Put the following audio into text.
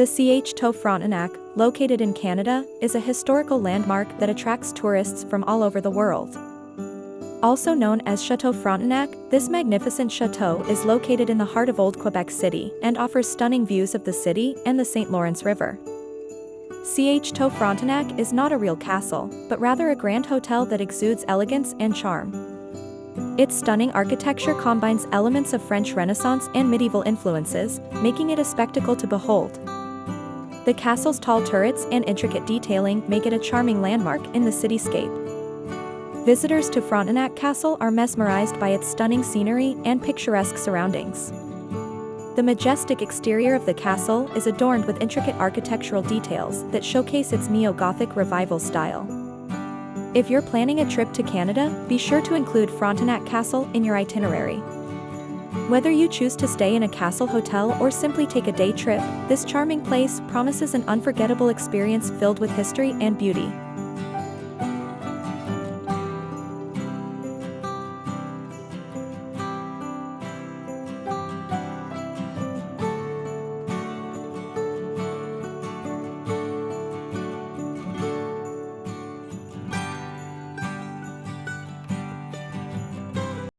The Chateau Frontenac, located in Canada, is a historical landmark that attracts tourists from all over the world. Also known as Chateau Frontenac, this magnificent chateau is located in the heart of Old Quebec City and offers stunning views of the city and the St. Lawrence River. Chateau Frontenac is not a real castle, but rather a grand hotel that exudes elegance and charm. Its stunning architecture combines elements of French Renaissance and medieval influences, making it a spectacle to behold. The castle's tall turrets and intricate detailing make it a charming landmark in the cityscape. Visitors to Frontenac Castle are mesmerized by its stunning scenery and picturesque surroundings. The majestic exterior of the castle is adorned with intricate architectural details that showcase its Neo-Gothic Revival style. If you're planning a trip to Canada, be sure to include Frontenac Castle in your itinerary. Whether you choose to stay in a castle hotel or simply take a day trip, this charming place promises an unforgettable experience filled with history and beauty.